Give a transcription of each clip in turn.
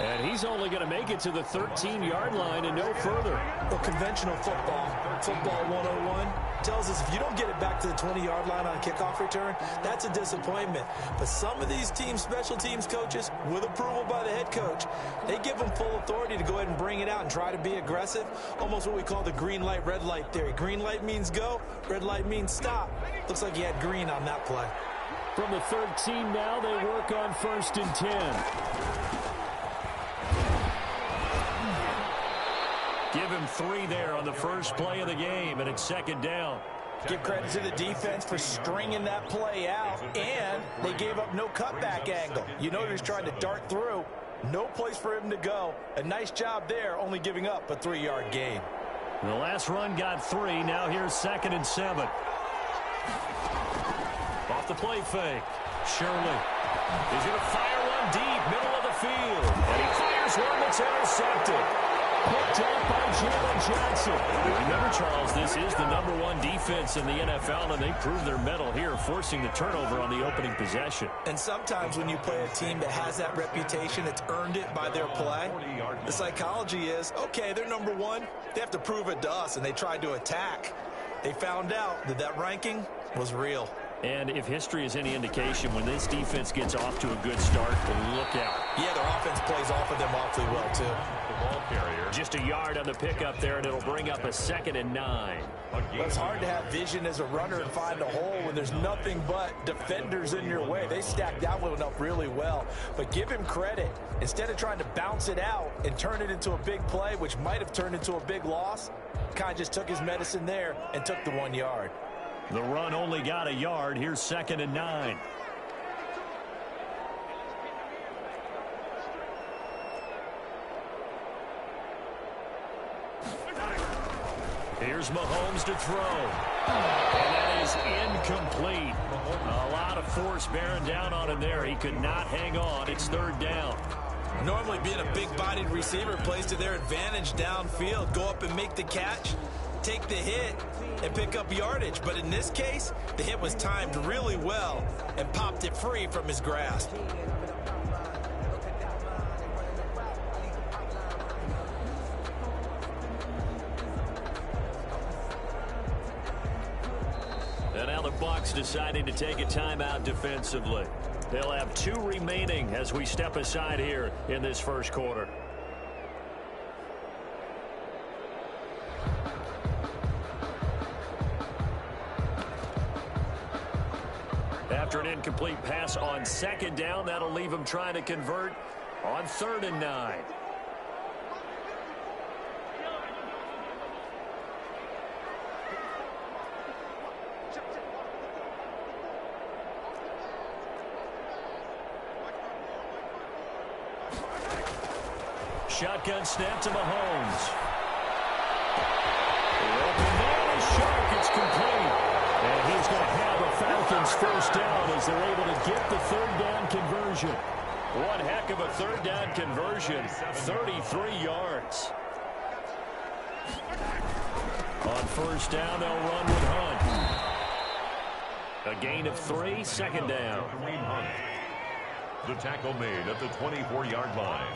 And he's only going to make it to the 13-yard line and no further. Well, conventional football 101, tells us if you don't get it back to the 20-yard line on a kickoff return, that's a disappointment. But some of these special teams coaches, with approval by the head coach, they give them full authority to go ahead and bring it out and try to be aggressive, almost what we call the green light, red light theory. Green light means go, red light means stop. Looks like he had green on that play. From the 13 now, they work on 1st and 10. Give him 3 there on the first play of the game, and it's 2nd down. Give credit to the defense for stringing that play out, and they gave up no cutback angle. You know he was trying to dart through. No place for him to go. A nice job there, only giving up a 3-yard gain. The last run got 3. Now here's 2nd and 7. Off the play fake. Shirley. He's going to fire one deep, middle of the field. And he fires one that's intercepted. Picked up by Djam183. Remember, Charles, this is the #1 defense in the NFL, and they prove their mettle here, forcing the turnover on the opening possession. And sometimes when you play a team that has that reputation, it's earned it by their play. The psychology is, okay, they're #1. They have to prove it to us, and they tried to attack. They found out that that ranking was real. And if history is any indication, when this defense gets off to a good start, look out. Yeah, their offense plays off of them awfully well, too. The ball carrier. Just a yard on the pickup there, and it'll bring up a 2nd and 9. Well, it's hard to have vision as a runner and find a hole when there's nothing but defenders in your way. They stacked that one up really well. But give him credit. Instead of trying to bounce it out and turn it into a big play, which might have turned into a big loss, kind of just took his medicine there and took the 1 yard. The run only got a yard. Here's 2nd and 9. Here's Mahomes to throw. And that is incomplete. A lot of force bearing down on him there. He could not hang on. It's 3rd down. Normally being a big-bodied receiver plays to their advantage downfield. Go up and make the catch, take the hit, and pick up yardage. But in this case, the hit was timed really well and popped it free from his grasp. And now the Bucs deciding to take a timeout defensively. They'll have 2 remaining as we step aside here in this first quarter. After an incomplete pass on 2nd down, that'll leave him trying to convert on 3rd and 9. Shotgun snap to Mahomes. The open man is sharp. It's complete. And he's going to have a Falcons 1st down as they're able to get the 3rd down conversion. One heck of a 3rd down conversion. 33 yards. On 1st down, they'll run with Hunt. A gain of 3, 2nd down. The tackle made at the 24-yard line.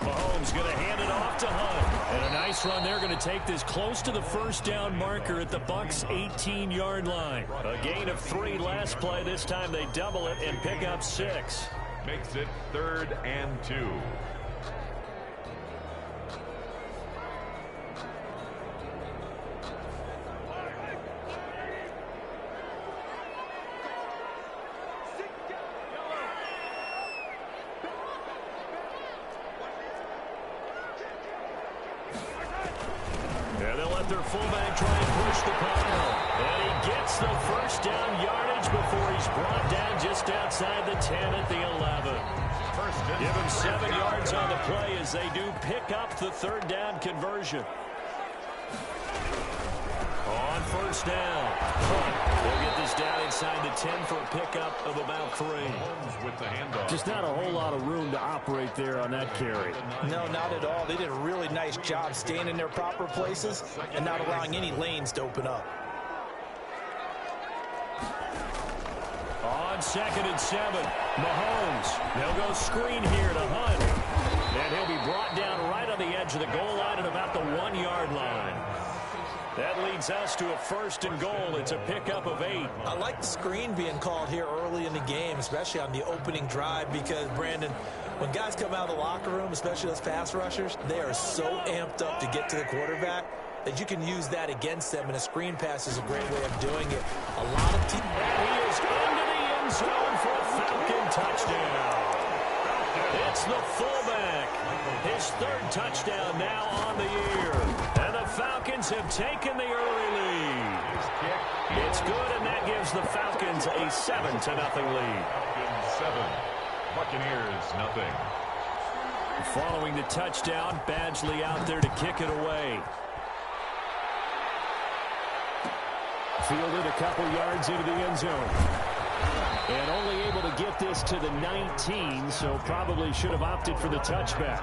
Mahomes going to hand it off to Hunt. And a nice run there, going to take this close to the 1st down marker at the Bucs' 18-yard line. A gain of 3 last play. This time they double it and pick up 6. Makes it 3rd and 2. Their fullback try and push the pile. And he gets the 1st down yardage before he's brought down just outside the 10 at the 11. Give him 7 yards on the play as they do pick up the 3rd down conversion. On 1st down, they'll get this down inside the 10 for a pickup of about 3. With the handoff. Just not a whole lot of room to operate there on that carry. No, not at all. They did a really nice job staying in their proper places and not allowing any lanes to open up. On 2nd and 7, Mahomes They'll go screen here to Hunt. And he'll be brought down right on the edge of the goal line at about the 1-yard line. That leads us to a 1st and goal. It's a pickup of 8. I like the screen being called here early in the game, especially on the opening drive, because, Brandon, when guys come out of the locker room, especially those pass rushers, they are so amped up to get to the quarterback that you can use that against them, and a screen pass is a great way of doing it. A lot of teams... And he is into the end zone for a Falcon touchdown. It's the fullback. His 3rd touchdown now on the year. And the Falcons have taken the early lead. It's good, and that gives the Falcons a 7-0 lead. Falcons 7, Buccaneers nothing. Following the touchdown, Badgley out there to kick it away. Fielded a couple yards into the end zone. And only able to get this to the 19, so probably should have opted for the touchback.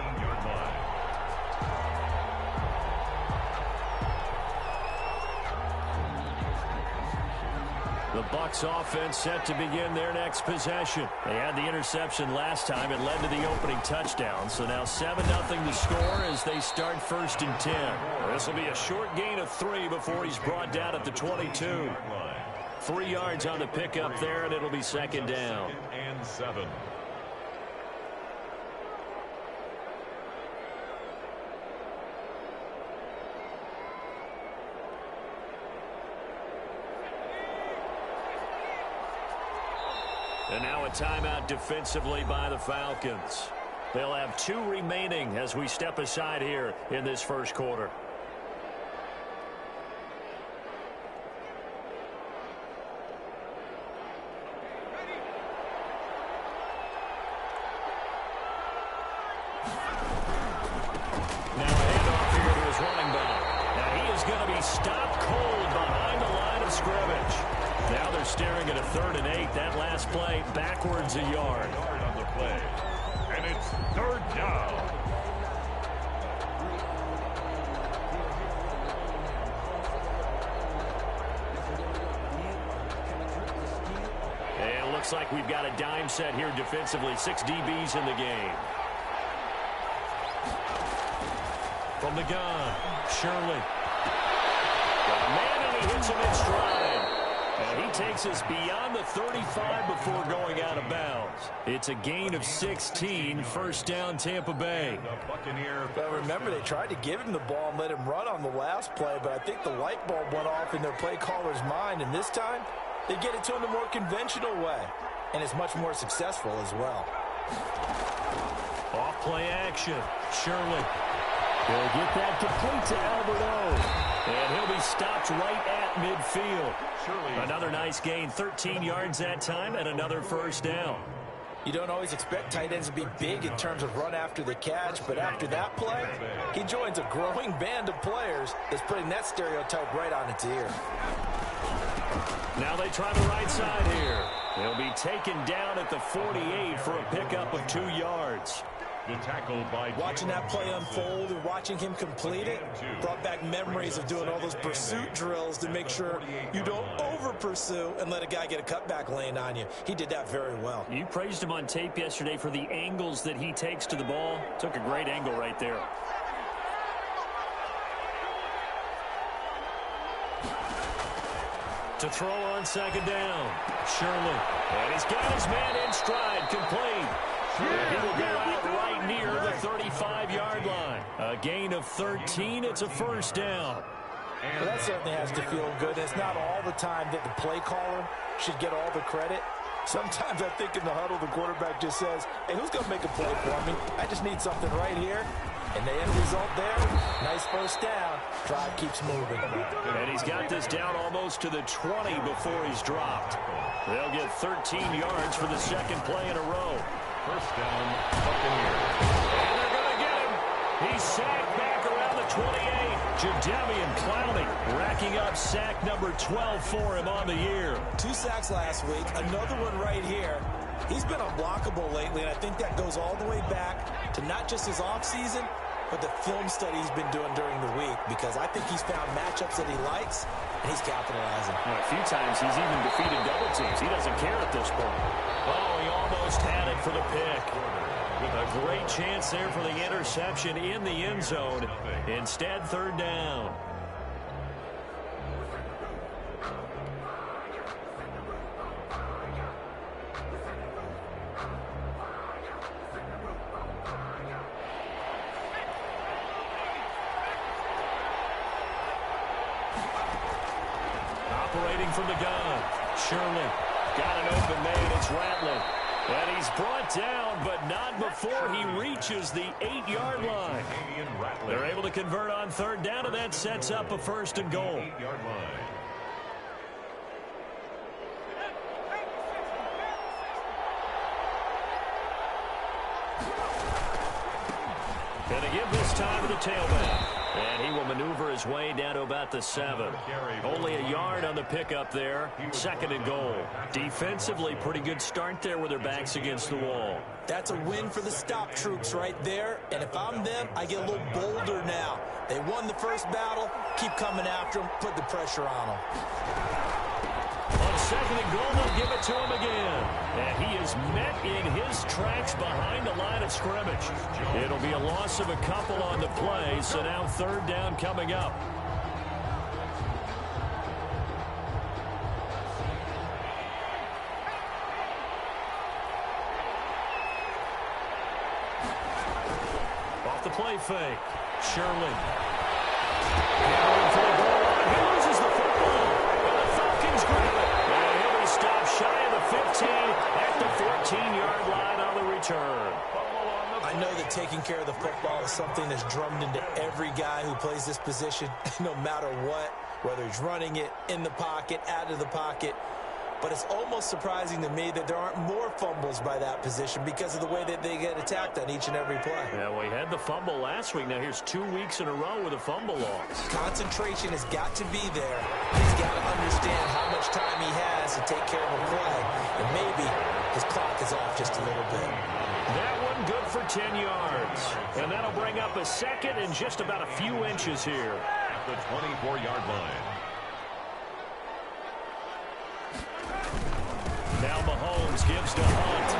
The Bucs offense set to begin their next possession. They had the interception last time. It led to the opening touchdown. So now 7-0 the score as they start 1st and 10. This will be a short gain of 3 before he's brought down at the 22. 3 yards on the pickup there, and it'll be 2nd down. 2nd and 7. And now a timeout defensively by the Falcons. They'll have 2 remaining as we step aside here in this 1st quarter. Now a handoff here to his running back. Now he is going to be stopped cold behind the line of scrimmage. Now they're staring at a 3rd and 8. That last play backwards a yard. On the play. And it's 3rd down. And it looks like we've got a dime set here defensively. 6 DBs in the game. From the gun, Shirley. Got a man, and he hits him in stride. And he takes us beyond the 35 before going out of bounds. It's a gain of 16, 1st down Tampa Bay. But remember, they tried to give him the ball and let him run on the last play, but I think the light bulb went off in their play caller's mind, and this time they get it to him the more conventional way, and it's much more successful as well. Off play action, Shirley. He'll get that complete to Alberto. And he'll be stopped right at midfield. Another nice gain, 13 yards that time, and another 1st down. You don't always expect tight ends to be big in terms of run after the catch, but after that play, he joins a growing band of players that's putting that stereotype right on its ear. Now they try the right side here. They'll be taken down at the 48 for a pickup of 2 yards. The tackle by watching that play unfold and watching him complete it brought back memories of doing all those pursuit drills to make sure you don't over-pursue and let a guy get a cutback lane on you. He did that very well. You praised him on tape yesterday for the angles that he takes to the ball. Took a great angle right there. To throw on 2nd down, Shirley. And he's got his man in stride, complete. And he will go out right near the 35-yard line. A gain of 13. It's a 1st down. Well, that certainly has to feel good. It's not all the time that the play caller should get all the credit. Sometimes I think in the huddle, the quarterback just says, hey, who's going to make a play for me? I just need something right here. And the end result there, nice 1st down. Drive keeps moving. And he's got this down almost to the 20 before he's dropped. They'll get 13 yards for the 2nd play in a row. 1st down, Buccaneers. And they're going to get him. He's sacked back around the 28. Jadeveon Clowney racking up sack number 12 for him on the year. 2 sacks last week, another one right here. He's been unblockable lately, and I think that goes all the way back to not just his offseason, with the film study he's been doing during the week, because I think he's found matchups that he likes, and he's capitalizing. Well, a few times he's even defeated double teams. He doesn't care at this point. Oh, he almost had it for the pick. A great chance there for the interception in the end zone. Instead, third down. Operating from the gun. Shirley got an open man. It's Rattling. And he's brought down, but not before he reaches the 8-yard line. They're able to convert on third down, and that sets up a first and goal. 8-yard line. Going to give this time to the tailback. And he will maneuver his way down to about the 7. Only a yard on the pickup there. Second and goal. Defensively, pretty good start there with their backs against the wall. That's a win for the stop troops right there. And if I'm them, I get a little bolder now. They won the first battle. Keep coming after them. Put the pressure on them. On second and goal, they'll give it to him again. And he is met in his tracks behind the line of scrimmage. It'll be a loss of a couple on the play, so now third down coming up. Off the play fake. Shirley. Gathering for the goal line. He loses the football. And the Falcons grab it. And he'll be stopped shy of the 15 at the 14-yard line on the return. I know that taking care of the football is something that's drummed into every guy who plays this position, no matter what, whether he's running it, in the pocket, out of the pocket. But it's almost surprising to me that there aren't more fumbles by that position because of the way that they get attacked on each and every play. Yeah, well, he had the fumble last week. Now here's 2 weeks in a row with a fumble loss. Concentration has got to be there. He's got to understand how much time he has to take care of a play. And maybe his clock is off just a little bit. That one good for 10 yards. And that'll bring up a second and just about a few inches here. At the 24-yard line. Now Mahomes gives to Hunt.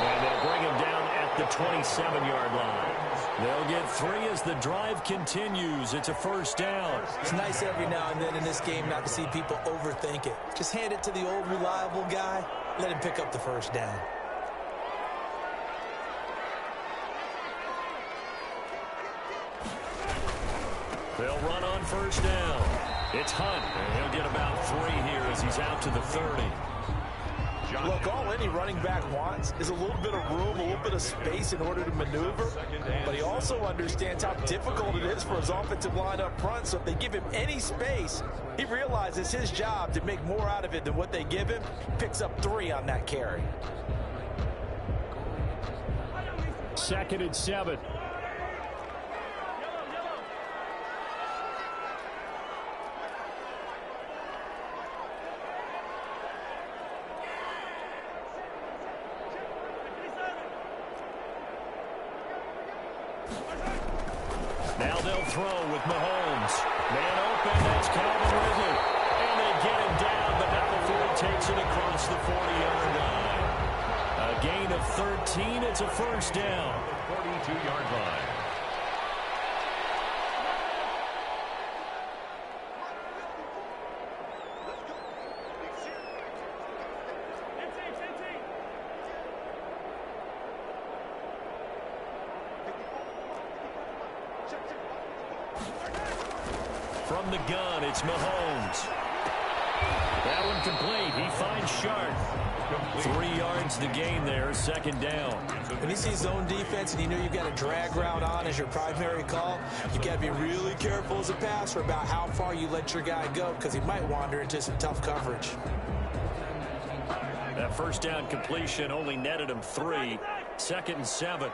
And they'll bring him down at the 27-yard line. They'll get 3 as the drive continues. It's a first down. It's nice every now and then in this game not to see people overthink it. Just hand it to the old reliable guy. Let him pick up the first down. They'll run on first down. It's Hunt. And he'll get about 3 here as he's out to the 30. Look, all any running back wants is a little bit of room, a little bit of space in order to maneuver. But he also understands how difficult it is for his offensive line up front. So if they give him any space, he realizes his job to make more out of it than what they give him. Picks up 3 on that carry. 2nd and 7. Now they'll throw with Mahomes. Man open, that's Calvin Ridley. And they get him down, but not before he takes it across the 40-yard line. A gain of 13, it's a first down. 42-yard line. From the gun, it's Mahomes. That one complete. He finds Sharp. 3 yards to gain there, second down. When you see zone defense and you know you've got a drag route on as your primary call, you've got to be really careful as a passer about how far you let your guy go because he might wander into some tough coverage. That first down completion only netted him 3. 2nd and 7.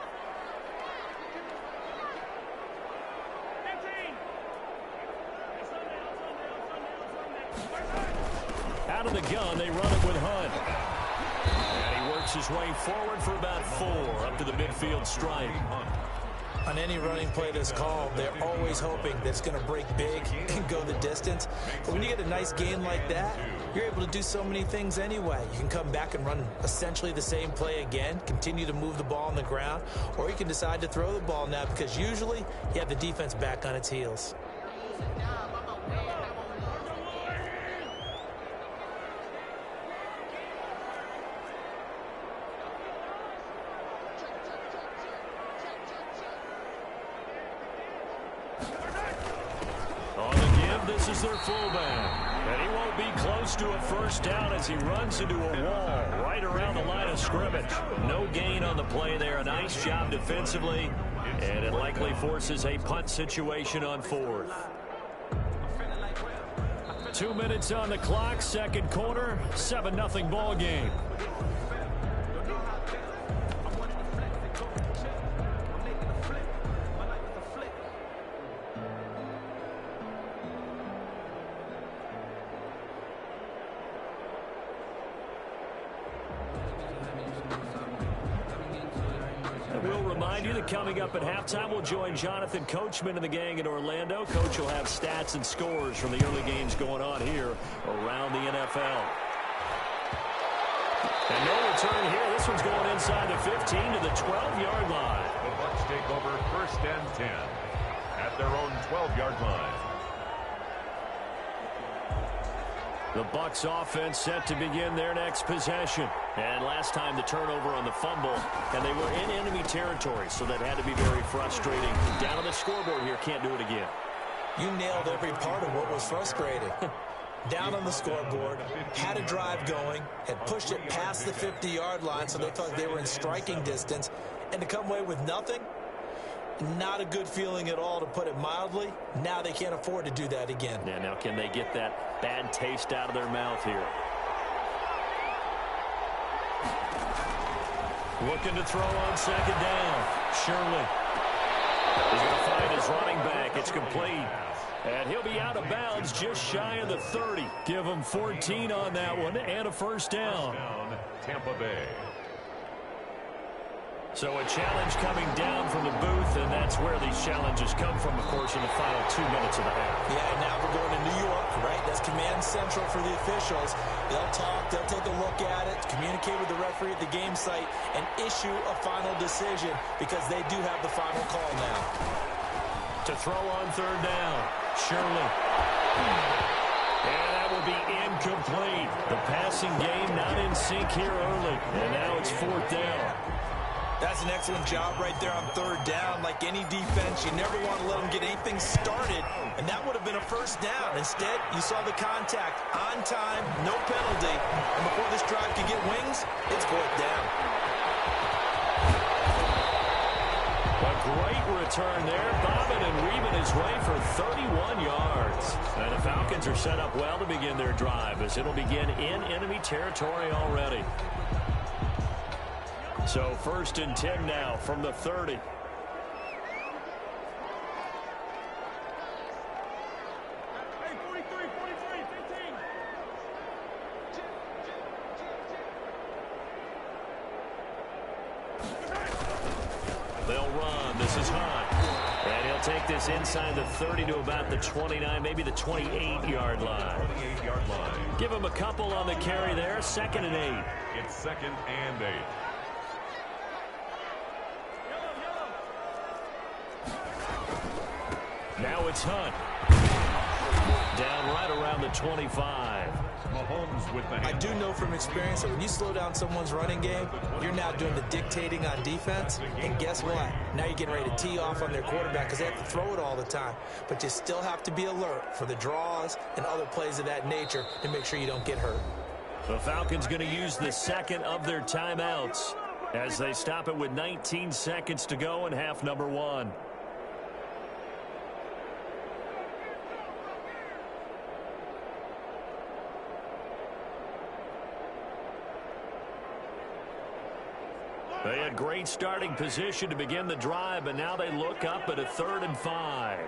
Out of the gun, they run it with Hunt. And he works his way forward for about 4 up to the midfield stripe. On any running play that's called, they're always hoping that it's going to break big and go the distance. But when you get a nice gain like that, you're able to do so many things anyway. You can come back and run essentially the same play again, continue to move the ball on the ground, or you can decide to throw the ball now because usually you have the defense back on its heels. This is their fullback, and he won't be close to a first down as he runs into a wall right around the line of scrimmage. No gain on the play there. A nice job defensively, and it likely forces a punt situation on fourth. 2 minutes on the clock, second quarter, 7-0 ball game. Coming up at halftime, we'll join Jonathan Coachman and the gang in Orlando. Coach will have stats and scores from the early games going on here around the NFL. And no return here. This one's going inside the 15 to the 12-yard line. The Bucs take over 1st and 10 at their own 12-yard line. The Bucs offense set to begin their next possession. And last time the turnover on the fumble, and they were in enemy territory, so that had to be very frustrating. Down on the scoreboard here, can't do it again. You nailed every part of what was frustrating. Down on the scoreboard, had a drive going, had pushed it past the 50-yard line so they thought they were in striking distance, and to come away with nothing, not a good feeling at all, to put it mildly. Now they can't afford to do that again. Yeah, now can they get that bad taste out of their mouth here? Looking to throw on second down. Shirley. He's going to find his running back. It's complete. And he'll be out of bounds just shy of the 30. Give him 14 on that one and a first down. Tampa Bay. So a challenge coming down from the booth, and that's where these challenges come from, of course, in the final 2 minutes of the half. Yeah, now we're going to New York, right? That's command central for the officials. They'll talk, they'll take a look at it, communicate with the referee at the game site, and issue a final decision because they do have the final call now. To throw on third down, Shirley. And that will be incomplete. The passing game not in sync here early, and now it's fourth down. That's an excellent job right there on third down. Like any defense, you never want to let them get anything started, and that would have been a first down. Instead, you saw the contact on time, no penalty, and before this drive could get wings, it's fourth down. A great return there, bobbing and weaving his way for 31 yards. And the Falcons are set up well to begin their drive, as it'll begin in enemy territory already. So 1st and 10 now from the 30. They'll run. This is Hunt. And he'll take this inside the 30 to about the 29, maybe the 28-yard line. 28-yard line. Give him a couple on the carry there. 2nd and 8. It's 2nd and 8. Now it's Hunt. Down right around the 25. Mahomes with the I do know from experience that when you slow down someone's running game, you're now doing the dictating on defense. And guess what? Now you're getting ready to tee off on their quarterback because they have to throw it all the time. But you still have to be alert for the draws and other plays of that nature to make sure you don't get hurt. The Falcons going to use the second of their timeouts as they stop it with 19 seconds to go in half number 1. They had great starting position to begin the drive, but now they look up at a 3rd and 5.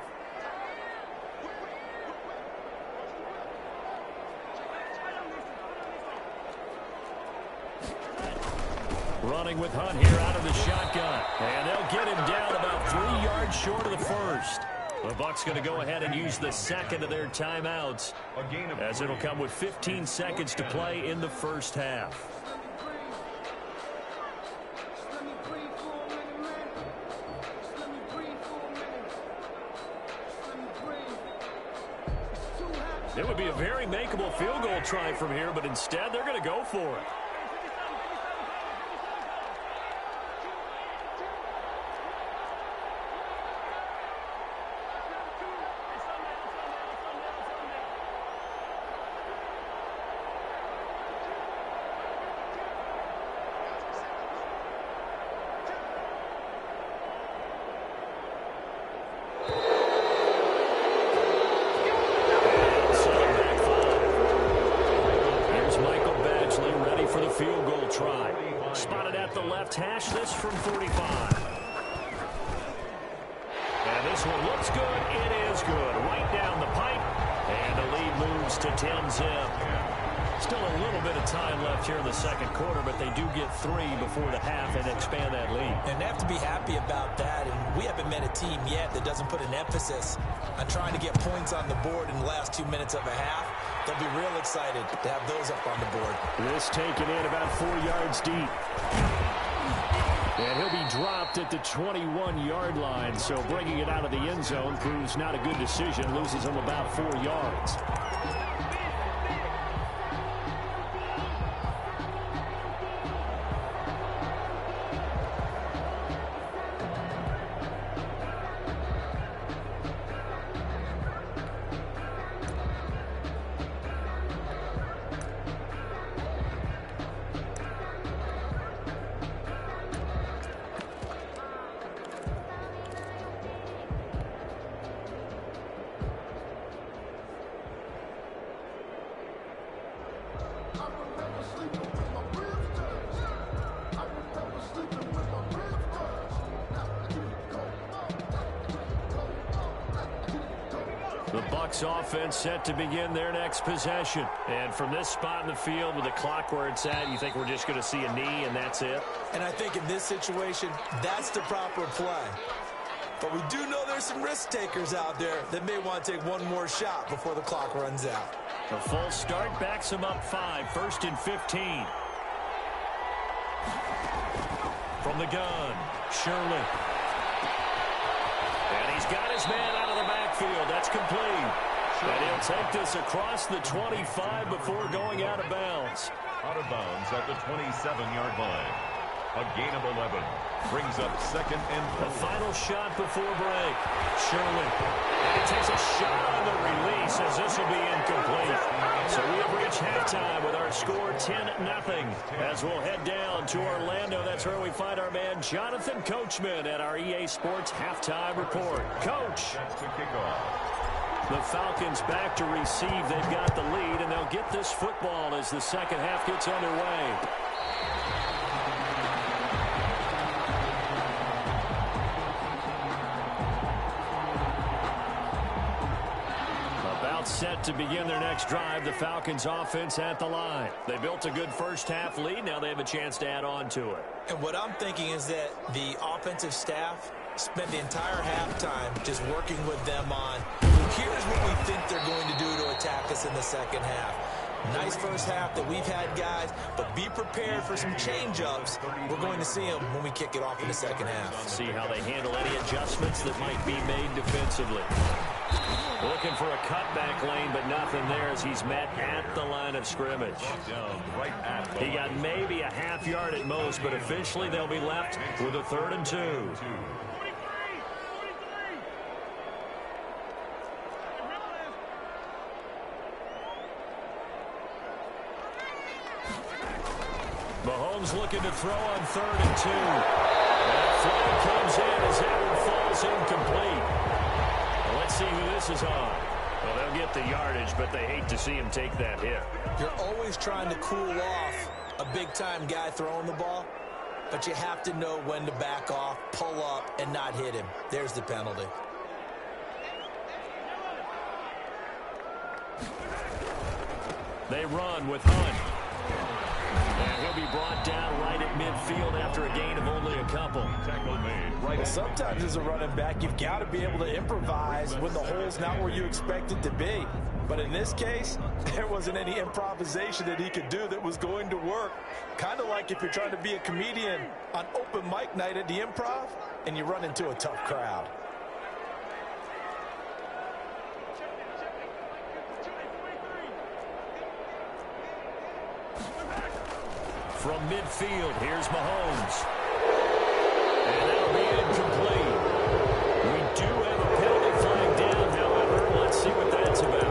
Running with Hunt here out of the shotgun. And they'll get him down about 3 yards short of the first. The Bucs going to go ahead and use the second of their timeouts, as it'll come with 15 seconds to play in the first half. It would be a very makeable field goal try from here, but instead they're going to go for it. Field goal try. Spotted at the left hash, this from 45. And this one looks good. It is good. Right down the pipe. And the lead moves to 10-zip. Still a little bit of time left here in the second quarter, but they do get 3 before the half and expand that lead. And they have to be happy about that. And we haven't met a team yet that doesn't put an emphasis on trying to get points on the board in the last 2 minutes of a half. They'll be real excited to have those up on the board. This taken in about 4 yards deep. And he'll be dropped at the 21-yard line. So bringing it out of the end zone proves not a good decision. Loses him about 4 yards. The Bucs offense set to begin their next possession. And from this spot in the field with the clock where it's at, you think we're just going to see a knee and that's it? And I think in this situation, that's the proper play. But we do know there's some risk takers out there that may want to take one more shot before the clock runs out. A false start backs him up 5, 1st and 15. From the gun, Shirley. And he's got his man out of the backfield. That's complete. And he'll take this across the 25 before going out of bounds. Out of bounds at the 27-yard line. A gain of 11. Brings up 2nd and 4. The final shot before break. Shirley. And he takes a shot on the release as this will be incomplete. So we have reached halftime with our score 10-0. As we'll head down to Orlando, that's where we find our man Jonathan Coachman at our EA Sports Halftime Report. Coach. That's to kick off. The Falcons back to receive. They've got the lead, and they'll get this football as the second half gets underway. Set to begin their next drive. The Falcons offense at the line. They built a good first half lead. Now they have a chance to add on to it. And what I'm thinking is that the offensive staff spent the entire halftime just working with them on, here's what we think they're going to do to attack us in the second half. Nice first half that we've had, guys, but be prepared for some change-ups. We're going to see them when we kick it off in the second half. See how they handle any adjustments that might be made defensively. Looking for a cutback lane, but nothing there as he's met at the line of scrimmage. He got maybe a half yard at most, but officially they'll be left with a 3rd and 2. Mahomes looking to throw on 3rd and 2. That flag comes in as that one falls incomplete. Well, let's see who this is on. Well, they'll get the yardage, but they hate to see him take that hit. You're always trying to cool off a big-time guy throwing the ball, but you have to know when to back off, pull up, and not hit him. There's the penalty. They run with Hunt. And he'll be brought down right at midfield after a gain of only a couple. Tackle made right at Sometimes as a running back, you've got to be able to improvise when the hole's not where you expect it to be. But in this case, there wasn't any improvisation that he could do that was going to work. Kind of like if you're trying to be a comedian on open mic night at the Improv and you run into a tough crowd. From midfield, here's Mahomes. And that'll be incomplete. We do have a penalty flag down, however. Let's see what that's about.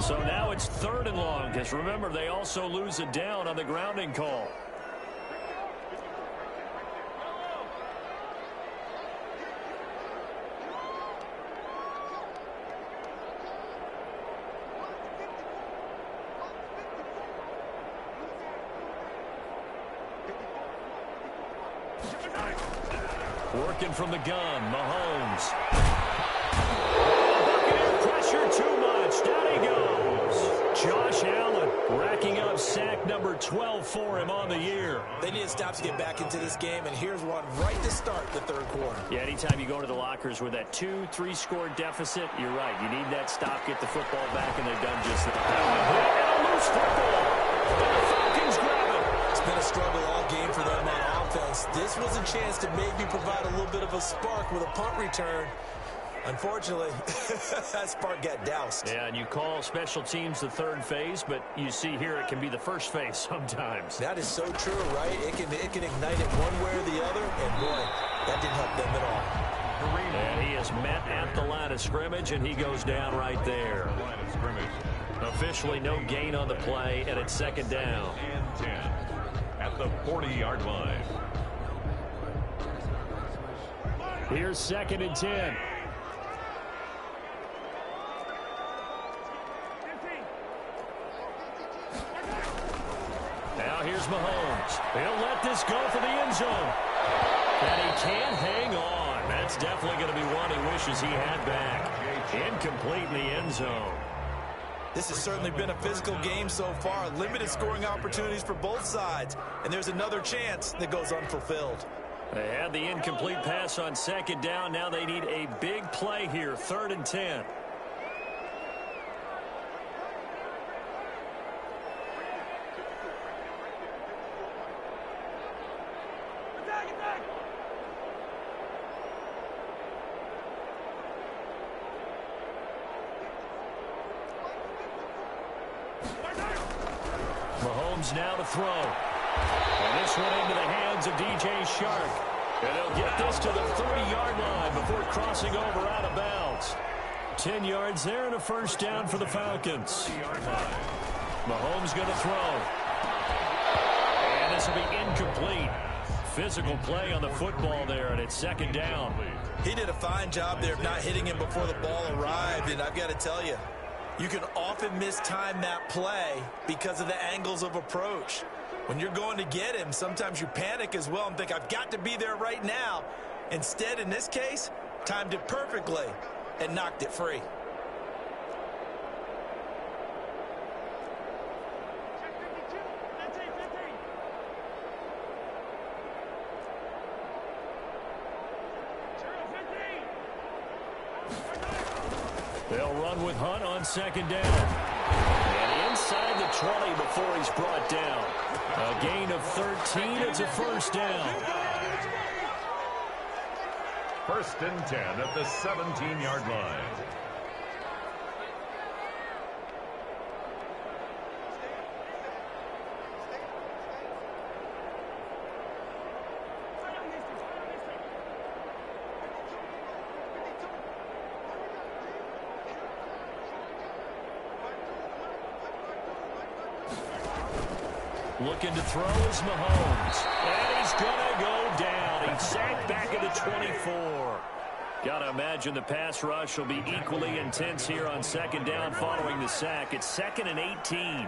So now it's 3rd and long, because remember, they also lose a down on the grounding call. Working from the gun, Mahomes. Buccaneer pressure too much. Down he goes. Josh Allen racking up sack number 12 for him on the year. They need to stop to get back into this game, and here's one right to start the 3rd quarter. Yeah, anytime you go to the lockers with that 2-3 score deficit, you're right. You need that stop, get the football back, and they've done just that. And a loose football. And the Falcons grab it. It's been a struggle all game for them on offense. This was a chance to maybe provide a little bit of a spark with a punt return. Unfortunately, that spark got doused. Yeah, and you call special teams the 3rd phase, but you see here it can be the 1st phase sometimes. That is so true, right? It can ignite it one way or the other, and boy, that didn't help them at all. And he is met at the line of scrimmage, and he goes down right there. line of scrimmage. Officially no gain on the play, and it's 2nd down. And 10 at the 40-yard line. Here's 2nd and 10. Now here's Mahomes. He'll let this go for the end zone. And he can't hang on. That's definitely going to be one he wishes he had back. Incomplete in the end zone. This has certainly been a physical game so far. Limited scoring opportunities for both sides. And there's another chance that goes unfulfilled. They had the incomplete pass on 2nd down. Now they need a big play here. 3rd and 10. Mahomes now to throw. And this one into the hands of DJ Shark. And they'll get this to the 30-yard line before crossing over out of bounds. 10 yards there and a 1st down for the Falcons. Mahomes going to throw. And this will be incomplete. Physical play on the football there, and it's 2nd down. He did a fine job there of not hitting him before the ball arrived, and I've got to tell you, you can often mistime that play because of the angles of approach. When you're going to get him, sometimes you panic as well and think, I've got to be there right now. Instead, in this case, timed it perfectly and knocked it free. They'll run with Hunt on 2nd down. And inside the 20 before he's brought down. A gain of 13. It's a 1st down. 1st and 10 at the 17-yard line. Looking to throw is Mahomes. And he's going to go down. He's sacked back at the 24. Got to imagine the pass rush will be equally intense here on 2nd down following the sack. It's 2nd and 18.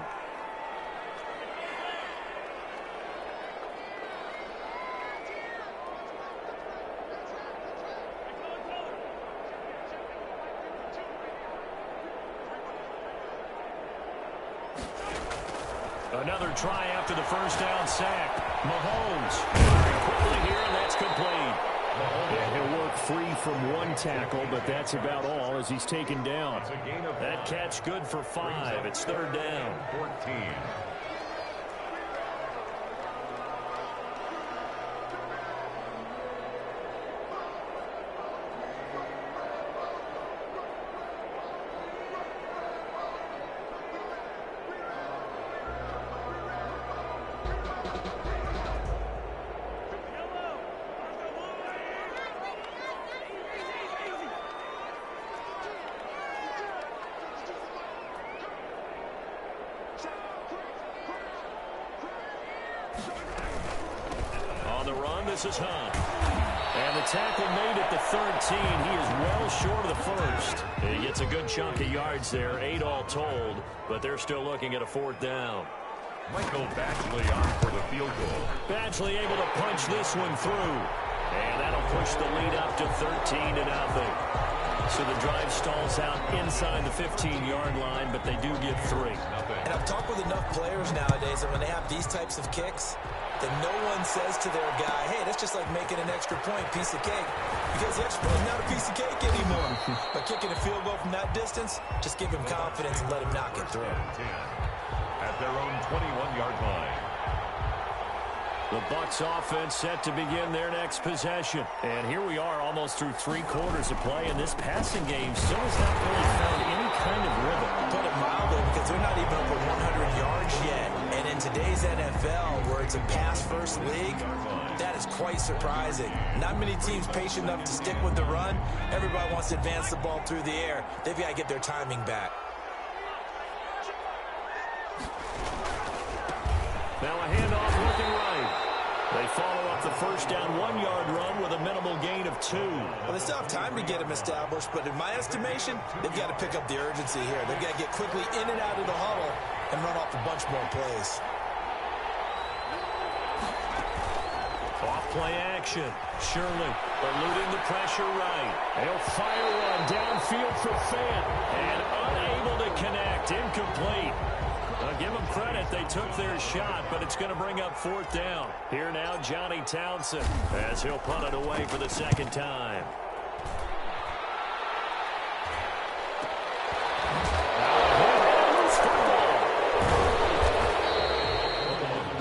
Another try after the first down sack. Mahomes very quickly here, and that's complete. Yeah, he'll work free from one tackle, but that's about all as he's taken down. That catch good for 5. It's third down. 14. This is Hunt. And the tackle made at the 13. He is well short of the first. He gets a good chunk of yards there, 8 all told, but they're still looking at a fourth down. Michael Badgley on for the field goal. Badgley able to punch this one through. And that'll push the lead up to 13-0. So the drive stalls out inside the 15-yard line, but they do get 3. And I've talked with enough players nowadays that when they have these types of kicks, that no one says to their guy, hey, that's just like making an extra point, piece of cake. Because the extra point is not a piece of cake anymore. But kicking a field goal from that distance, just give him confidence and let him knock it through. At their own 21-yard line. The Bucs offense set to begin their next possession. And here we are almost through 3 quarters of play, and this passing game still has not really found any kind of rhythm. Put it mildly, because they're not even over 100 yards yet. And in today's NFL, where it's a pass-first league, that is quite surprising. Not many teams patient enough to stick with the run. Everybody wants to advance the ball through the air. They've got to get their timing back. Now a handoff looking right. They follow up the first down 1-yard run with a minimal gain of 2. Well, they still have time to get him established, but in my estimation, they've got to pick up the urgency here. They've got to get quickly in and out of the huddle and run off a bunch more plays. Off play action. Shirley eluding the pressure right. They'll fire one downfield for Fant. And unable to connect. Incomplete. Give them credit. They took their shot, but it's going to bring up fourth down. Here now, Johnny Townsend, as he'll punt it away for the second time.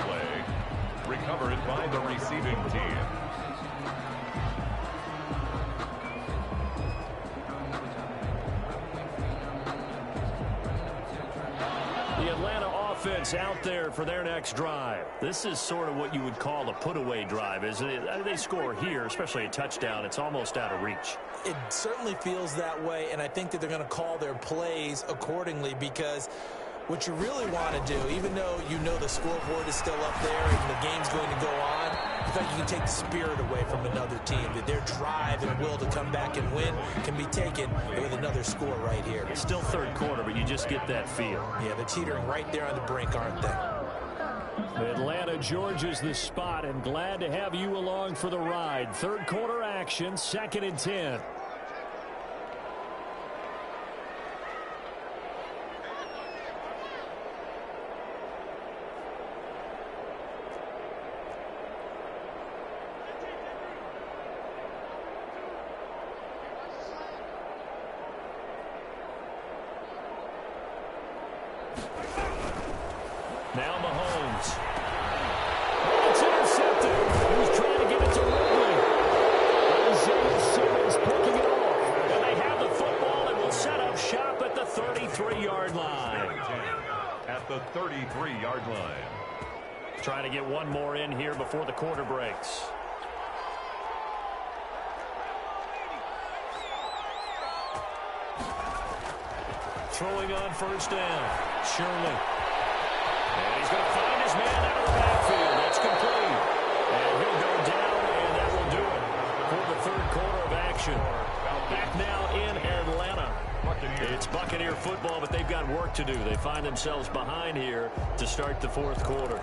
Play. Recovered by the receiving team. The Atlanta offense out there for their next drive. This is sort of what you would call a put-away drive. As they score here, especially a touchdown, it's almost out of reach. It certainly feels that way, and I think that they're going to call their plays accordingly, because what you really want to do, even though you know the scoreboard is still up there and the game's going to go on, in fact, you can take the spirit away from another team. That their drive and will to come back and win can be taken with another score right here. It's still third quarter, but you just get that feel. Yeah, they're teetering right there on the brink, aren't they? Atlanta, Georgia's the spot, and glad to have you along for the ride. Third quarter action, 2nd and 10. Now Mahomes. It's intercepted. He was trying to get it to Ridley. Isaiah Simmons picking it off. And they have the football and will set up shop at the 33-yard line. At the 33-yard line. Trying to get one more in here before the quarter breaks. Throwing on first down. Shirley. And he's going to find his man out of the backfield. That's complete. And he'll go down, and that will do it for the third quarter of action. Back now in Atlanta. It's Buccaneer football, but they've got work to do. They find themselves behind here to start the fourth quarter.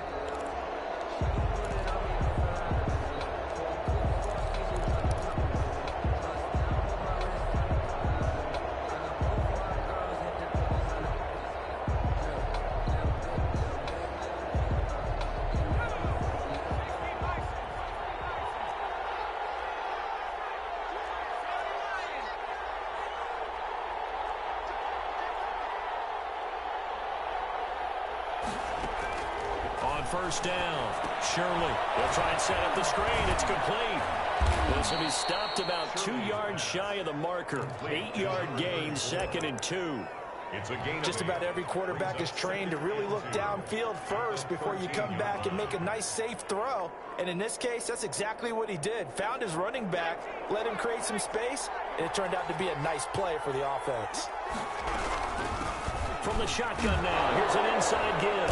first down. Shirley will try and set up the screen. It's complete. This will be stopped about 2 yards shy of the marker. 8-yard gain, 2nd and 2. It's a gain. Just about every quarterback is trained to really look downfield first before you come back and make a nice, safe throw. And in this case, that's exactly what he did. Found his running back, let him create some space, and it turned out to be a nice play for the offense. From the shotgun now, here's an inside give.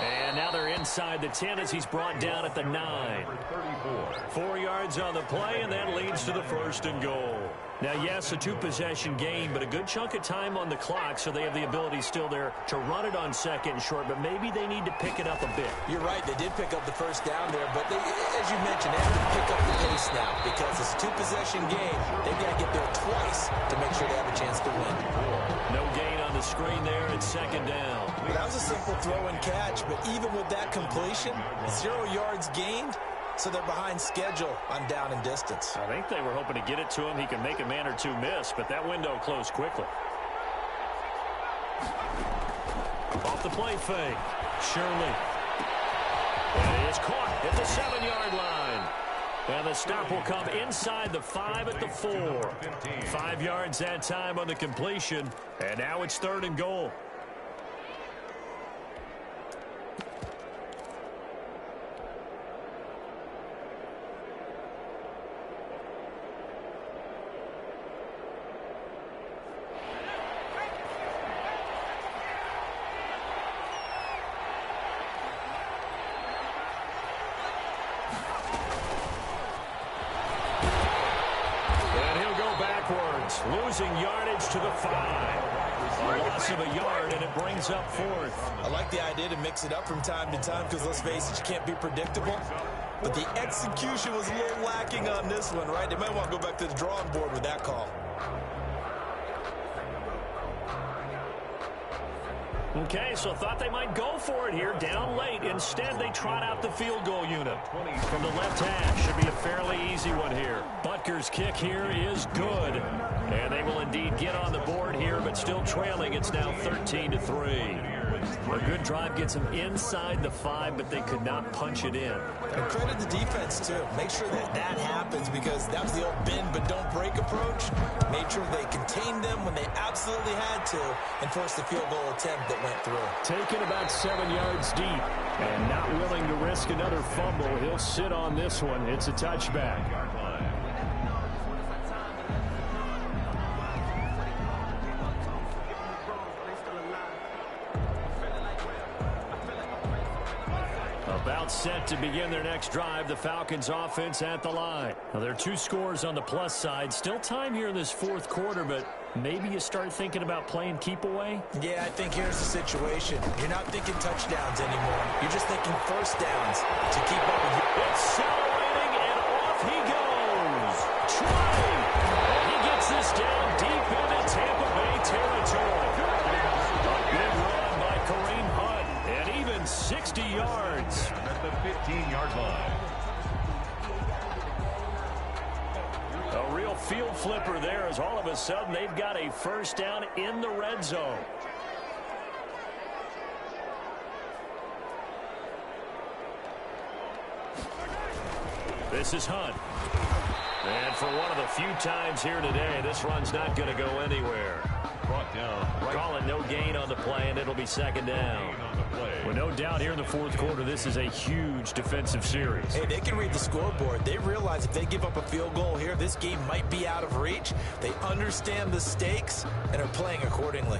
And now they're inside the 10 as he's brought down at the 9. 4 yards on the play, and that leads to the 1st and goal. Now, yes, a 2-possession game, but a good chunk of time on the clock, so they have the ability still there to run it on 2nd and short, but maybe they need to pick it up a bit. You're right. They did pick up the first down there, but they, as you mentioned, they have to pick up the pace now because it's a 2-possession game. They've got to get there twice to make sure they have a chance to win. No gain on the screen there. It's 2nd down. Well, that was a simple throw and catch, but even with that completion, 0 yards gained. So they're behind schedule on down and distance. I think they were hoping to get it to him. He can make a man or two miss, but that window closed quickly. Off the play fake. Shirley. And it's caught at the 7-yard line. And the stop will come inside the 5 at the 4. 5 yards that time on the completion. And now it's 3rd and goal. Losing yardage to the 5. A loss of a yard, and it brings up 4th. I like the idea to mix it up from time to time because, let's face it, you can't be predictable. But the execution was a little lacking on this one, right? They might want to go back to the drawing board with that call. Okay, so thought they might go for it here, down late. Instead, they trot out the field goal unit. From the left hash, should be a fairly easy one here. Butker's kick here is good. And they will indeed get on the board here, but still trailing. It's now 13-3. A good drive gets them inside the 5, but they could not punch it in. And credit the defense, too. Make sure that that happens because that was the old bend but don't break approach. Made sure they contained them when they absolutely had to and forced the field goal attempt that went through. Taken about 7 yards deep and not willing to risk another fumble. He'll sit on this one. It's a touchback. About set to begin their next drive. The Falcons offense at the line. Now, there are 2 scores on the plus side. Still time here in this 4th quarter, but maybe you start thinking about playing keep away? Yeah, I think here's the situation. You're not thinking touchdowns anymore. You're just thinking first downs to keep up with you. Accelerating, and off he goes. Try. And he gets this down deep into Tampa Bay territory. A big run by Kareem Hunt, and even 60 yards. At the 15-yard line. A real field flipper there as all of a sudden they've got a first down in the red zone. This is Hunt. And for one of the few times here today, this run's not going to go anywhere. Brought down. Right. Call it no gain on the play, and it'll be 2nd down. Well, no doubt here in the 4th quarter, this is a huge defensive series. Hey, they can read the scoreboard. They realize if they give up a field goal here, this game might be out of reach. They understand the stakes and are playing accordingly.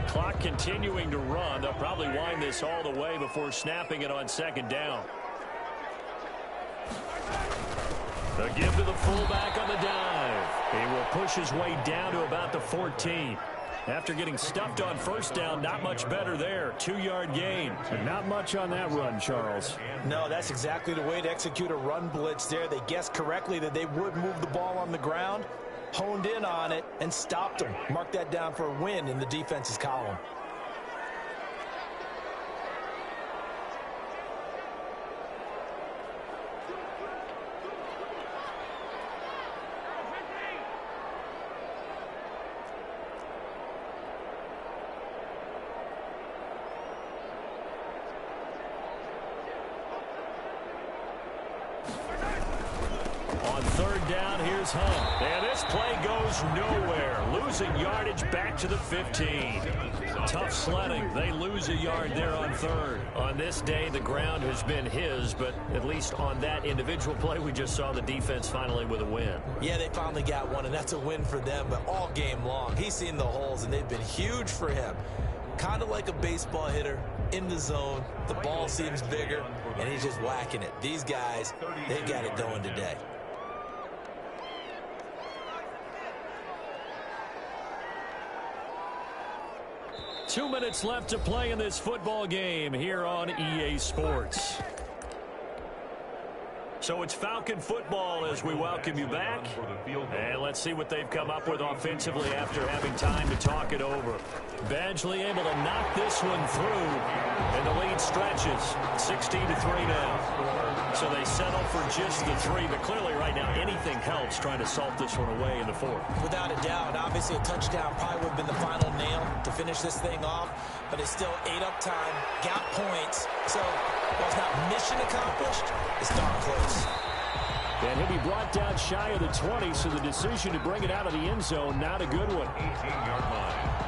Clock continuing to run. They'll probably wind this all the way before snapping it on 2nd down. The give to the fullback on the dive. He will push his way down to about the 14. After getting stuffed on first down, not much better there. 2-yard gain. Not much on that run, Charles. No, that's exactly the way to execute a run blitz there. They guessed correctly that they would move the ball on the ground, honed in on it, and stopped them. Mark that down for a win in the defense's column. On third down, here's Hunt. And this play goes nowhere. Losing yardage back to the 15. Tough sledding. They lose a yard there on third. On this day, the ground has been his, but at least on that individual play, we just saw the defense finally with a win. Yeah, they finally got one, and that's a win for them, but all game long, he's seen the holes, and they've been huge for him. Kind of like a baseball hitter in the zone. The ball seems bigger, and he's just whacking it. These guys, they've got it going today. Two minutes left to play in this football game here on EA Sports. So it's Falcon football as we welcome you back. And let's see what they've come up with offensively after having time to talk it over. Badgley able to knock this one through. And the lead stretches 16-3 now. So they settle for just the 3. But clearly right now anything helps trying to salt this one away in the 4th. Without a doubt, obviously a touchdown probably would have been the final nail to finish this thing off. But it's still 8 up time, got points. So while it's not mission accomplished, it's darn close. And he'll be brought down shy of the 20, so the decision to bring it out of the end zone, not a good one. 18-yard line.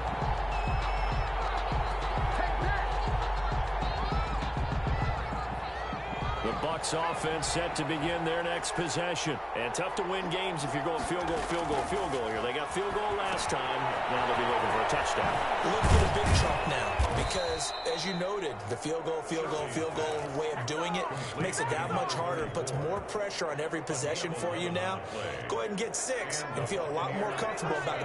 The Bucs offense set to begin their next possession. And tough to win games if you're going field goal, field goal, field goal here. They got field goal last time. Now they'll be looking for a touchdown. Look for the big chunk now because, as you noted, the field goal way of doing it makes it that much harder and puts more pressure on every possession for you now. Go ahead and get 6 and feel a lot more comfortable about the